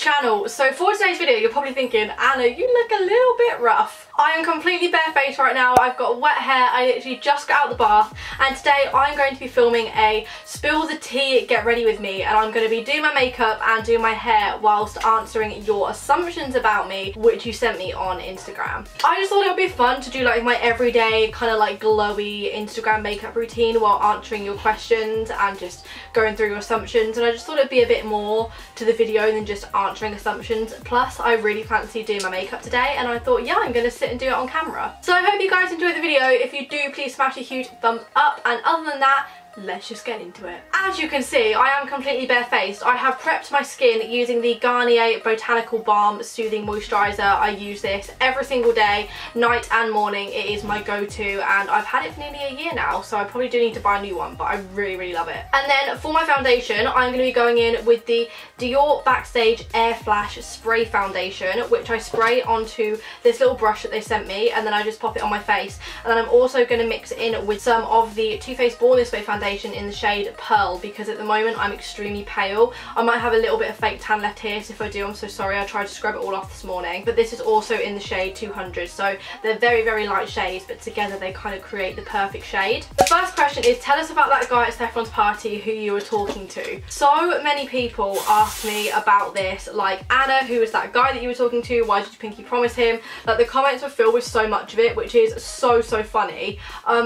channel. So for today's video, you're probably thinking, Anna, you look a little bit rough. I am completely barefaced right now. I've got wet hair. I literally just got out of the bath, and today I'm going to be filming a spill the tea, get ready with me, and I'm going to be doing my makeup and doing my hair whilst answering your assumptions about me, which you sent me on Instagram. I just thought it would be fun to do like my everyday kind of like glowy Instagram makeup routine while answering your questions and just going through your assumptions, and I just thought it'd be a bit more to the video than just answering assumptions. Plus I really fancy doing my makeup today, and I thought, yeah, I'm going to sit and do it on camera. So I hope you guys enjoyed the video. If you do, please smash a huge thumbs up, and other than that, let's just get into it. As you can see, I am completely barefaced. I have prepped my skin using the Garnier Botanical Balm Soothing Moisturiser. I use this every single day, night and morning. It is my go-to, and I've had it for nearly a year now, so I probably do need to buy a new one, but I really love it. And then for my foundation, I'm going to be going in with the Dior Backstage Air Flash Spray Foundation, which I spray onto this little brush that they sent me, and then I just pop it on my face. And then I'm also going to mix it in with some of the Too Faced Born This Way foundation in the shade Pearl, because at the moment I'm extremely pale. I might have a little bit of fake tan left here, so if I do, I'm so sorry. I tried to scrub it all off this morning, but this is also in the shade 200, so they're very light shades, but together they kind of create the perfect shade. The first question is, tell us about that guy at Stefans Party who you were talking to. So many people asked me about this, like, Anna, who was that guy that you were talking to? Why did you pinky promise him? Like, the comments were filled with so much of it, which is so funny,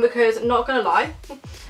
because not gonna lie,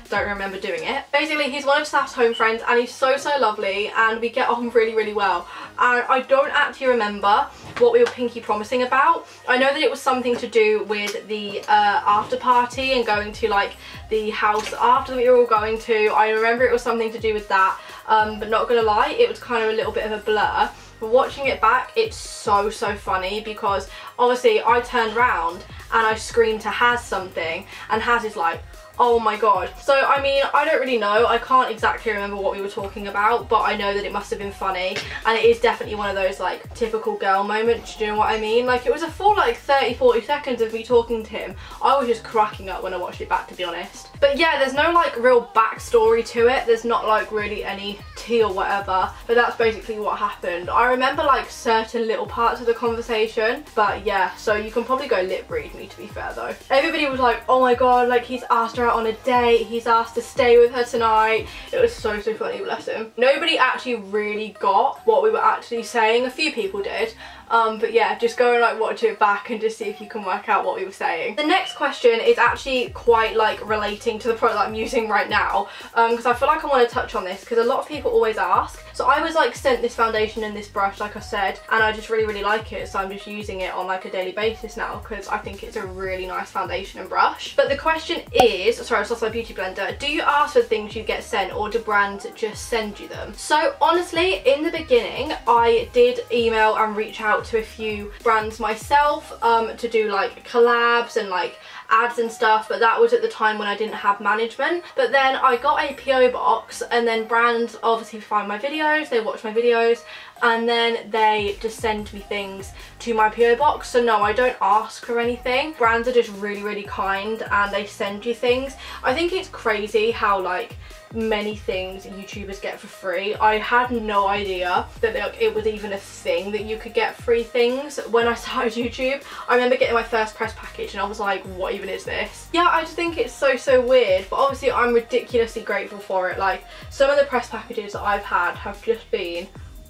don't remember doing it. Basically, he's one of Steph's home friends, and he's so lovely, and we get on really well. And I don't actually remember what we were pinky promising about. I know that it was something to do with the after party and going to like the house after that we were all going to. I remember it was something to do with that, but not gonna lie, it was kind of a little bit of a blur. But watching it back, it's so funny, because obviously I turned round and I screamed to Haz something, and Haz is like, oh my god. So I mean, I don't really know. I can't exactly remember what we were talking about, but I know that it must have been funny, and it is definitely one of those like typical girl moments, do you know what I mean? Like, it was a full like 30-40 seconds of me talking to him. I was just cracking up when I watched it back, to be honest. But yeah, there's no like real backstory to it. There's not like really any tea or whatever, but that's basically what happened. I remember like certain little parts of the conversation, but yeah, so you can probably go lip read me, to be fair though. Everybody was like, oh my god, like he's asked her out on a date, he's asked to stay with her tonight. It was so funny, bless him. Nobody actually really got what we were actually saying. A few people did. But yeah, just go and like watch it back and just see if you can work out what we were saying. The next question is actually quite like relating to the product that I'm using right now, because I feel like I want to touch on this, because a lot of people always ask. So I was like sent this foundation and this brush, like I said, and I just really like it, so I'm just using it on like a daily basis now, because I think it's a really nice foundation and brush. But the question is, sorry, it's also my beauty blender, do you ask for things you get sent, or do brands just send you them? So honestly, in the beginning I did email and reach out to a few brands myself to do like collabs and like ads and stuff, but that was at the time when I didn't have management. But then I got a PO box, and then brands obviously find my videos, they watch my videos, and then they just send me things to my PO box. So no, I don't ask for anything. Brands are just really kind, and they send you things. I think it's crazy how like many things YouTubers get for free. I had no idea that like, it was even a thing that you could get free things when I started YouTube. I remember getting my first press package and I was like, what even is this? Yeah, I just think it's so weird, but obviously I'm ridiculously grateful for it. Like, some of the press packages that I've had have just been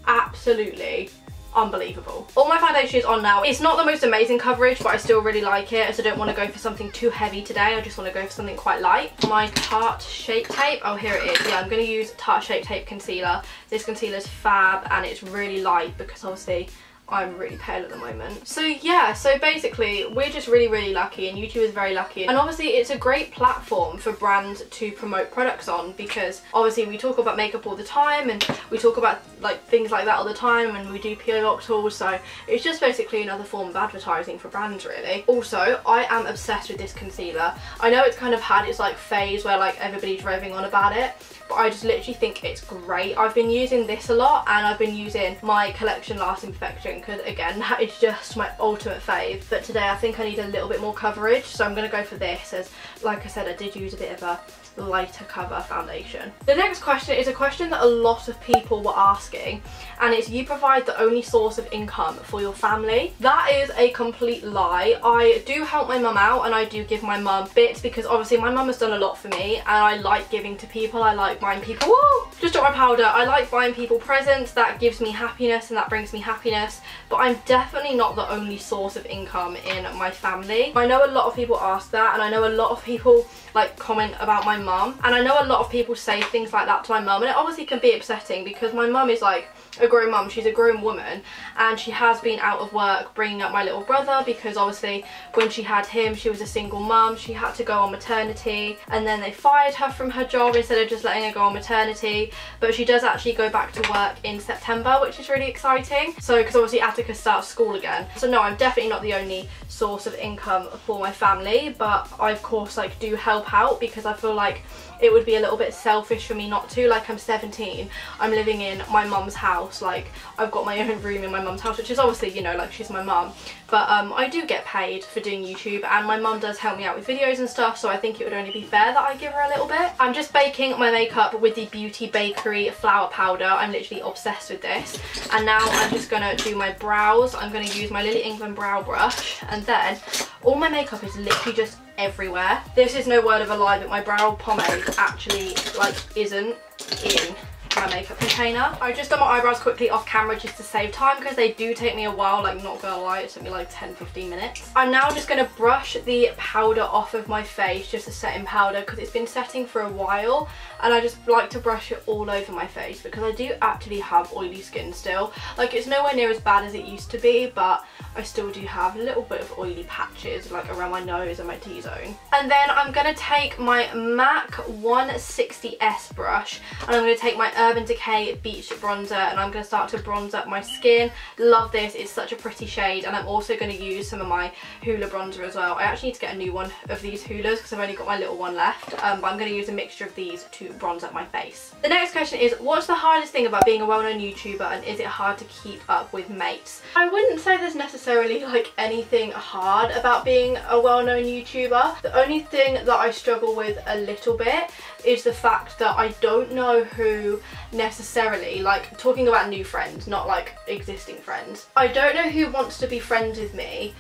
absolutely unbelievable. All my foundation is on now. It's not the most amazing coverage, but I still really like it, so I don't want to go for something too heavy today. I just want to go for something quite light. My Tarte Shape Tape, oh here it is. Yeah, I'm going to use Tarte Shape Tape concealer. This concealer is fab, and it's really light because obviously I'm really pale at the moment. So yeah, so basically we're just really lucky, and YouTube is very lucky, and obviously it's a great platform for brands to promote products on, because obviously we talk about makeup all the time, and we talk about like things like that all the time, and we do PO box hauls, so it's just basically another form of advertising for brands, really. Also, I am obsessed with this concealer. I know it's kind of had its like phase where like everybody's raving on about it, but I just literally think it's great. I've been using this a lot, and I've been using my Collection Lasting Perfection foundation because again, that is just my ultimate fave. But today I think I need a little bit more coverage, so I'm going to go for this, as like I said, I did use a bit of a lighter cover foundation. The next question is a question that a lot of people were asking, and it's, you provide the only source of income for your family. That is a complete lie. I do help my mum out and I do give my mum bits because obviously my mum has done a lot for me and I like giving to people. I like buying people, whoa, just dropped my powder. I like buying people presents. That gives me happiness and that brings me happiness, but I'm definitely not the only source of income in my family. I know a lot of people ask that, and I know a lot of people like comment about my mum, and I know a lot of people say things like that to my mum, and it obviously can be upsetting because my mum is like a grown mum, she's a grown woman, and she has been out of work bringing up my little brother because obviously when she had him she was a single mum. She had to go on maternity and then they fired her from her job instead of just letting her go on maternity, but she does actually go back to work in September, which is really exciting. So because obviously Attica starts school again, so no, I'm definitely not the only source of income for my family, but I of course like do help out because I feel like it would be a little bit selfish for me not to. Like, I'm 17, I'm living in my mum's house, like I've got my own room in my mum's house, which is obviously, you know, like she's my mum, but I do get paid for doing YouTube and my mum does help me out with videos and stuff, so I think it would only be fair that I give her a little bit. I'm just baking my makeup with the Beauty Bakery flour powder. I'm literally obsessed with this, and now I'm just gonna do my brows. I'm gonna use my Lily England brow brush, and then all my makeup is literally just everywhere. This is no word of a lie, but my brow pomade actually like isn't in my makeup container. I just done my eyebrows quickly off camera just to save time because they do take me a while, like not gonna lie, it took me like 10-15 minutes. I'm now just gonna brush the powder off of my face, just a setting powder, because it's been setting for a while and I just like to brush it all over my face because I do actually have oily skin still. Like, it's nowhere near as bad as it used to be, but I still do have a little bit of oily patches like around my nose and my T-zone. And then I'm gonna take my MAC 160S brush and I'm gonna take my Urban Decay Beach Bronzer and I'm going to start to bronze up my skin. Love this, it's such a pretty shade, and I'm also going to use some of my Hoola bronzer as well. I actually need to get a new one of these Hoolas because I've only got my little one left, but I'm going to use a mixture of these to bronze up my face. The next question is, what's the hardest thing about being a well-known YouTuber and is it hard to keep up with mates? I wouldn't say there's necessarily like anything hard about being a well-known YouTuber. The only thing that I struggle with a little bit is the fact that I don't know who necessarily, like talking about new friends, not like existing friends, I don't know who wants to be friends with me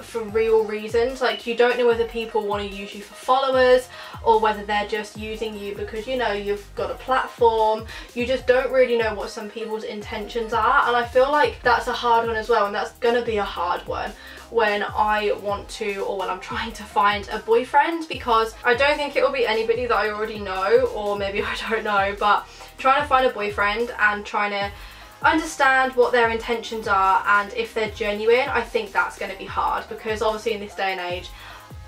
for real reasons. Like, you don't know whether people want to use you for followers or whether they're just using you because, you know, you've got a platform. You just don't really know what some people's intentions are, and I feel like that's a hard one as well, and that's gonna be a hard one when I want to, or when I'm trying to find a boyfriend, because I don't think it will be anybody that I already know, or maybe I don't know, but trying to find a boyfriend and trying to understand what their intentions are and if they're genuine, I think that's going to be hard because obviously in this day and age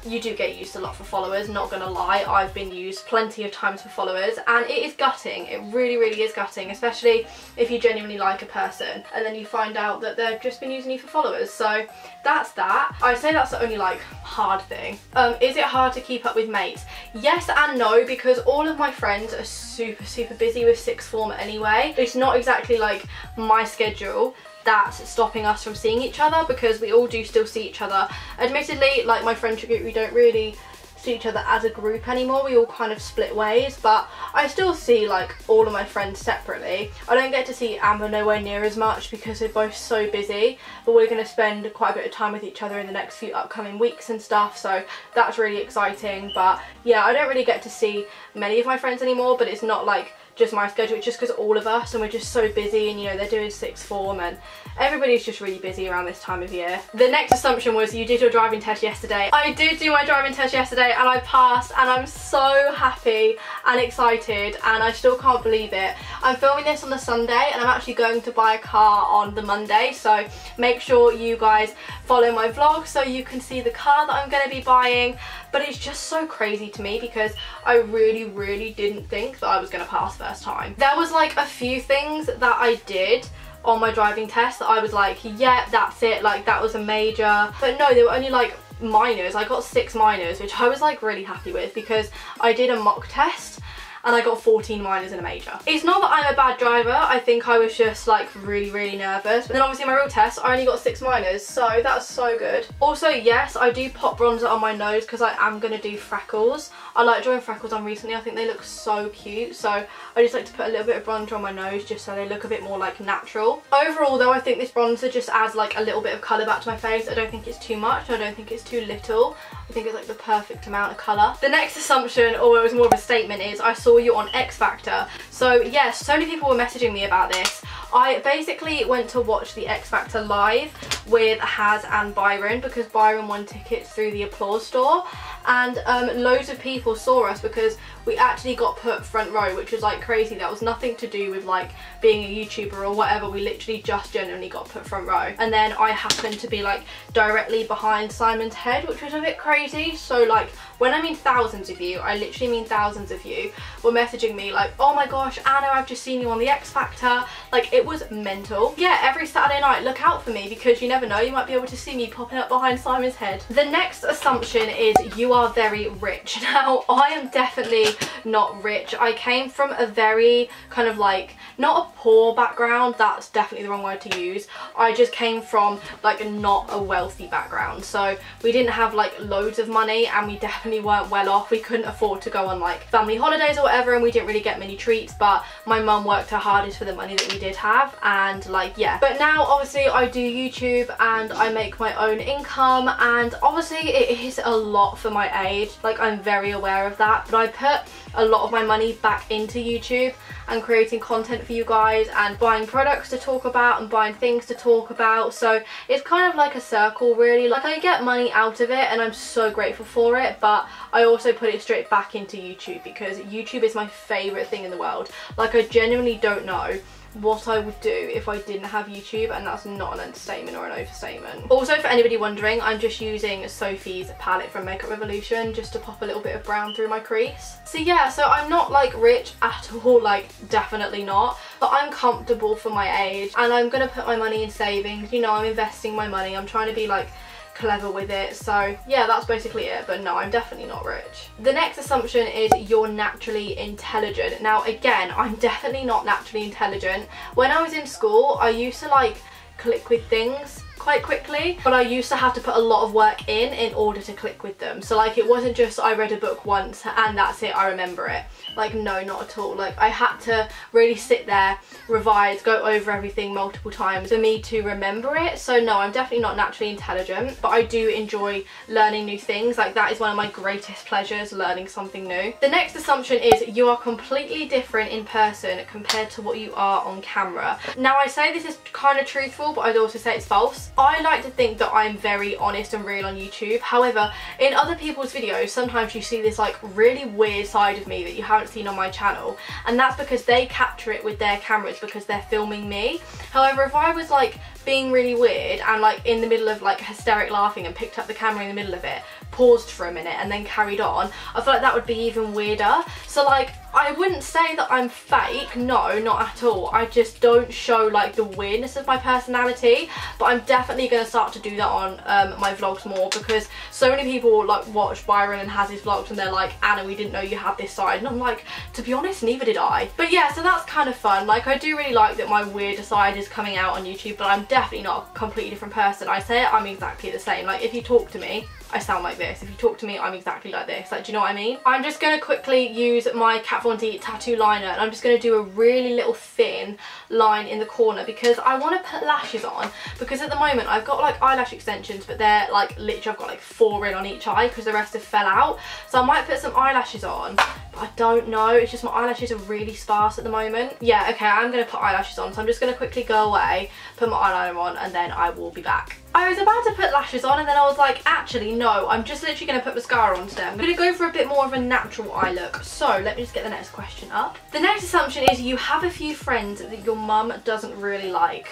you do get used a lot for followers, not gonna lie. I've been used plenty of times for followers and it is gutting. It really, really is gutting, especially if you genuinely like a person and then you find out that they've just been using you for followers. So that's that. I'd say that's the only like hard thing. Is it hard to keep up with mates? Yes and no, because all of my friends are super busy with sixth form anyway. It's not exactly like my schedule that's stopping us from seeing each other, because we all do still see each other. Admittedly, like my friendship group, we don't really see each other as a group anymore. We all kind of split ways, but I still see like all of my friends separately. I don't get to see Amber nowhere near as much because they're both so busy, but we're going to spend quite a bit of time with each other in the next few upcoming weeks and stuff, so that's really exciting. But yeah, I don't really get to see many of my friends anymore, but it's not like just my schedule, it's just because all of us, and we're just so busy, and you know, they're doing sixth form and everybody's just really busy around this time of year. The next assumption was you did your driving test yesterday. I did do my driving test yesterday and I passed, and I'm so happy and excited and I still can't believe it. I'm filming this on the Sunday and I'm actually going to buy a car on the Monday, so make sure you guys follow my vlog so you can see the car that I'm going to be buying. But it's just so crazy to me because I really didn't think that I was going to pass first time. There was like a few things that I did on my driving test that I was like, yeah, that's it, like that was a major. But no, they were only like minors. I got 6 minors, which I was like really happy with because I did a mock test and I got 14 minors in a major. It's not that I'm a bad driver, I think I was just like really nervous. But then obviously my real test, I only got 6 minors, so that's so good. Also, yes, I do pop bronzer on my nose because I am going to do freckles. I like drawing freckles on recently, I think they look so cute, so I just like to put a little bit of bronzer on my nose just so they look a bit more like natural. Overall though, I think this bronzer just adds like a little bit of colour back to my face. I don't think it's too much, I don't think it's too little. I think it's like the perfect amount of colour. The next assumption, or it was more of a statement, is I saw you on X Factor. So yes, so many people were messaging me about this. I basically went to watch the X Factor live with Haz and Byron because Byron won tickets through the Applause store, and loads of people saw us because we actually got put front row, which was like crazy. That was nothing to do with like being a YouTuber or whatever, we literally just genuinely got put front row. And then I happened to be like directly behind Simon's head, which was a bit crazy. So like, when I mean thousands of you, I literally mean thousands of you were messaging me like, oh my gosh, Anna, I've just seen you on the X Factor. Like, it was mental. Yeah, every Saturday night, look out for me because you never know, you might be able to see me popping up behind Simon's head. The next assumption is you are very rich. Now, I am definitely not rich. I came from a very kind of like, not a poor background, that's definitely the wrong word to use. I just came from like not a wealthy background. So we didn't have like loads of money, and we definitely weren't well off. We couldn't afford to go on like family holidays or whatever, and we didn't really get many treats, but my mum worked her hardest for the money that we did have, and like, yeah. But now obviously I do YouTube and I make my own income, and obviously it is a lot for my age. Like, I'm very aware of that, but I put a lot of my money back into YouTube and creating content for you guys and buying products to talk about and buying things to talk about. So it's kind of like a circle really. Like, I get money out of it and I'm so grateful for it, but I also put it straight back into YouTube because YouTube is my favourite thing in the world. Like, I genuinely don't know what I would do if I didn't have YouTube, and that's not an understatement or an overstatement. Also, for anybody wondering, I'm just using Sophie's palette from Makeup Revolution just to pop a little bit of brown through my crease. So yeah, so I'm not like rich at all, like definitely not, but I'm comfortable for my age and I'm gonna put my money in savings. You know, I'm investing my money, I'm trying to be like clever with it. So yeah, that's basically it, but no, I'm definitely not rich. The next assumption is you're naturally intelligent. Now again, I'm definitely not naturally intelligent. When I was in school, I used to like click with things quite quickly, but I used to have to put a lot of work in order to click with them. So like, it wasn't just I read a book once and that's it, I remember it. Like, no, not at all. Like, I had to really sit there, revise, go over everything multiple times for me to remember it. So no, I'm definitely not naturally intelligent, but I do enjoy learning new things. Like, that is one of my greatest pleasures, learning something new. The next assumption is you are completely different in person compared to what you are on camera. Now, I say this is kind of truthful, but I'd also say it's false. I like to think that I'm very honest and real on YouTube. However, in other people's videos, sometimes you see this like really weird side of me that you haven't seen on my channel, and that's because they capture it with their cameras because they're filming me. However, if I was like being really weird and like in the middle of like hysteric laughing and picked up the camera in the middle of it, paused for a minute and then carried on, I feel like that would be even weirder. So like, I wouldn't say that I'm fake, no, not at all. I just don't show like the weirdness of my personality, but I'm definitely going to start to do that on my vlogs more, because so many people like watch Byron and Haz's vlogs and they're like, Anna, we didn't know you had this side, and I'm like, to be honest, neither did I. But yeah, so that's kind of fun. Like, I do really like that my weirder side is coming out on YouTube, but I'm definitely not a completely different person. I say it, I'm exactly the same. Like, if you talk to me, I sound like this. If you talk to me, I'm exactly like this. Like, do you know what I mean? I'm just going to quickly use my Kat Von D tattoo liner, and I'm just going to do a really little thin line in the corner because I want to put lashes on, because at the moment I've got like eyelash extensions, but they're like literally, I've got like 4 in on each eye because the rest have fell out. So I might put some eyelashes on, but I don't know. It's just my eyelashes are really sparse at the moment. Yeah, okay, I'm going to put eyelashes on. So I'm just going to quickly go away, put my eyeliner on, and then I will be back. I was about to put lashes on and then I was like, actually no, I'm just literally going to put mascara on today. I'm going to go for a bit more of a natural eye look. So let me just get the next question up. The next assumption is you have a few friends that your mum doesn't really like.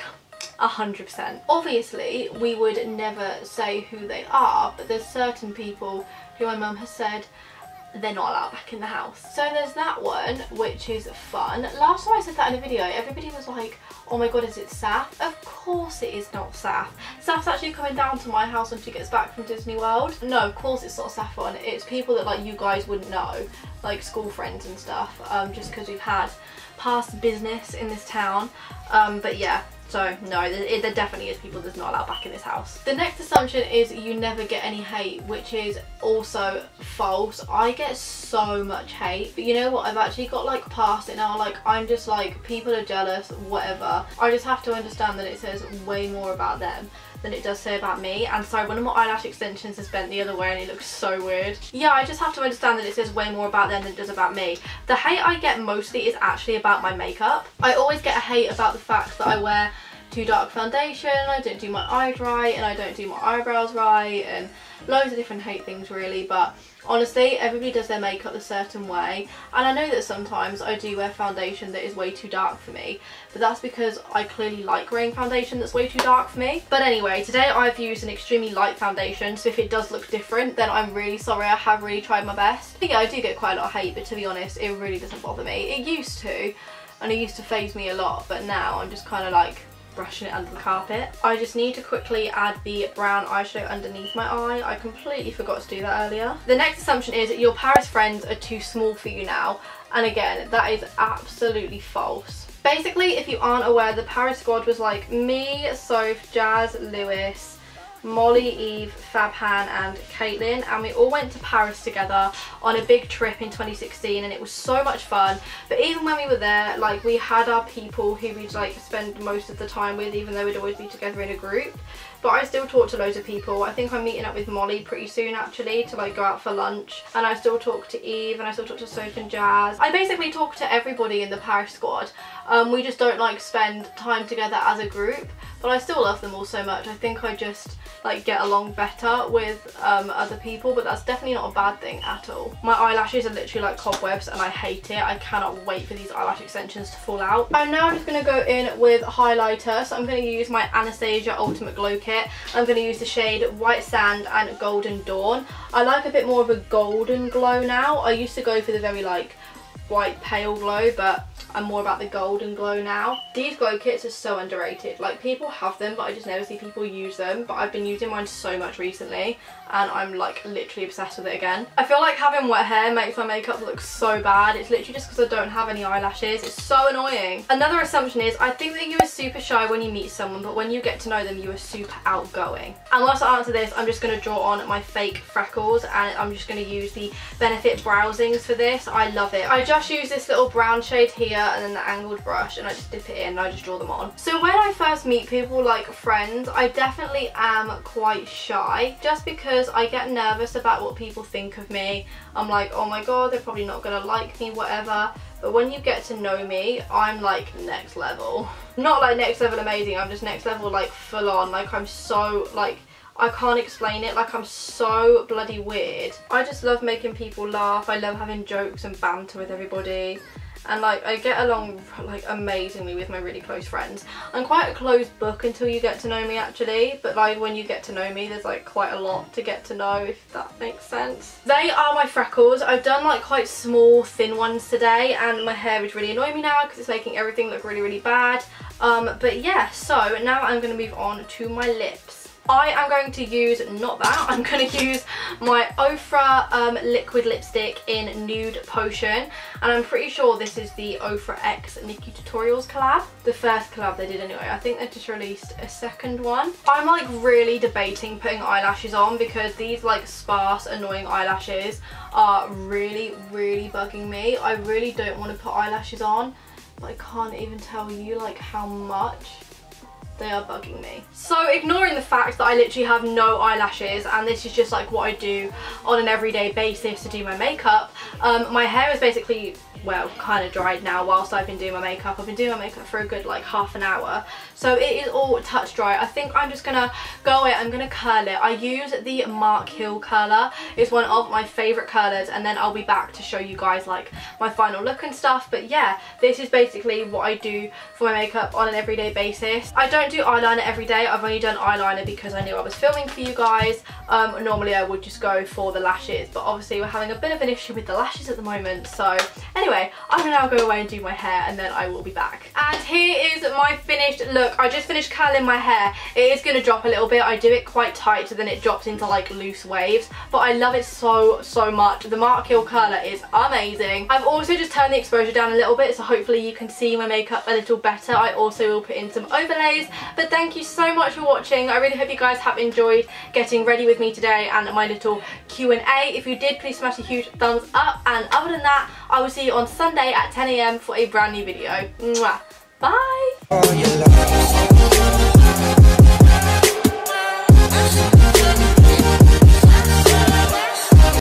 100%. Obviously, we would never say who they are, but there's certain people who my mum has said, they're not allowed back in the house. So there's that one, which is fun. Last time I said that in a video, everybody was like, oh my god, is it Saf? Of course it is not Saf. Saf's actually coming down to my house when she gets back from Disney World. No, of course it's not Saffron. It's people that like you guys wouldn't know, like school friends and stuff, just because we've had past business in this town. But yeah. So no, there definitely is people that's not allowed back in this house. The next assumption is you never get any hate, which is also false. I get so much hate, but you know what, I've actually got like past it now. Like I'm just like, people are jealous, whatever. I just have to understand that it says way more about them than it does say about me. And sorry, one of my eyelash extensions is bent the other way and it looks so weird. Yeah, I just have to understand that it says way more about them than it does about me. The hate I get mostly is actually about my makeup. I always get a hate about the fact that I wear too dark foundation, I don't do my eyes right, and I don't do my eyebrows right, and loads of different hate things really. But honestly, everybody does their makeup a certain way, and I know that sometimes I do wear foundation that is way too dark for me, but that's because I clearly like wearing foundation that's way too dark for me. But anyway, today I've used an extremely light foundation, so if it does look different, then I'm really sorry. I have really tried my best. But yeah, I do get quite a lot of hate, but to be honest, it really doesn't bother me. It used to, and it used to faze me a lot, but now I'm just kind of like brushing it under the carpet. I just need to quickly add the brown eyeshadow underneath my eye. I completely forgot to do that earlier. The next assumption is that your Paris friends are too small for you now, and again, that is absolutely false. Basically, if you aren't aware, the Paris squad was like me, Soph, Jazz, Lewis, Molly, Eve, Fabhan and Caitlin, and we all went to Paris together on a big trip in 2016, and it was so much fun. But even when we were there, like, we had our people who we'd like spend most of the time with, even though we'd always be together in a group. But I still talk to loads of people. I think I'm meeting up with Molly pretty soon actually to like go out for lunch, and I still talk to Eve, and I still talk to Soph and Jazz. I basically talk to everybody in the Paris squad. We just don't like spend time together as a group, but I still love them all so much. I think I just like get along better with other people, but that's definitely not a bad thing at all. My eyelashes are literally like cobwebs and I hate it. I cannot wait for these eyelash extensions to fall out. I'm now just going to go in with highlighter, so I'm going to use my Anastasia Ultimate Glow Kit. I'm going to use the shade White Sand and Golden Dawn. I like a bit more of a golden glow now. I used to go for the very like white pale glow, but I'm more about the golden glow now. These glow kits are so underrated. Like, people have them, but I just never see people use them. But I've been using mine so much recently, and I'm like literally obsessed with it again. I feel like having wet hair makes my makeup look so bad. It's literally just because I don't have any eyelashes. It's so annoying. Another assumption is I think that you are super shy when you meet someone, but when you get to know them, you are super outgoing. And whilst I answer this, I'm just going to draw on my fake freckles, and I'm just going to use the Benefit Browsings for this. I love it. I just use this little brown shade here and then the angled brush, and I just dip it in and I just draw them on. So when I first meet people, like friends, I definitely am quite shy, just because I get nervous about what people think of me. I'm like, oh my god, they're probably not gonna like me, whatever. But when you get to know me, I'm like next level. Not like next level amazing, I'm just next level like full on. Like, I'm so like, I can't explain it. Like, I'm so bloody weird. I just love making people laugh. I love having jokes and banter with everybody. And like, I get along like amazingly with my really close friends. I'm quite a closed book until you get to know me actually, but like when you get to know me, there's like quite a lot to get to know, if that makes sense. They are my freckles. I've done like quite small thin ones today, and my hair is really annoying me now because it's making everything look really, really bad. But yeah, so now I'm going to move on to my lips. I am going to use, not that, I'm going to use my Ofra liquid lipstick in Nude Potion, and I'm pretty sure this is the Ofra X Nikki Tutorials collab. The first collab they did anyway. I think they just released a second one. I'm like really debating putting eyelashes on because these like sparse annoying eyelashes are really, really bugging me. I really don't want to put eyelashes on, but I can't even tell you like how much they are bugging me. So ignoring the fact that I literally have no eyelashes, and this is just like what I do on an everyday basis to do my makeup, my hair is basically well, kind of dried now whilst I've been doing my makeup. I've been doing my makeup for a good like half an hour, so it is all touch dry. I think I'm just gonna go away, I'm gonna curl it. I use the Mark Hill curler. It's one of my favourite curlers, and then I'll be back to show you guys like my final look and stuff. But yeah, this is basically what I do for my makeup on an everyday basis. I don't do eyeliner every day. I've only done eyeliner because I knew I was filming for you guys. Normally I would just go for the lashes, but obviously we're having a bit of an issue with the lashes at the moment. So anyway, I'm gonna now go away and do my hair, and then I will be back. And here is my finished look. I just finished curling my hair. It is gonna drop a little bit. I do it quite tight so then it drops into like loose waves, but I love it so much. The Mark Hill curler is amazing. I've also just turned the exposure down a little bit, so hopefully you can see my makeup a little better. I also will put in some overlays. But thank you so much for watching. I really hope you guys have enjoyed getting ready with me today and my little Q&A. If you did, please smash a huge thumbs up, and other than that, I will see you on Sunday at 10 AM for a brand new video. Mwah. Bye!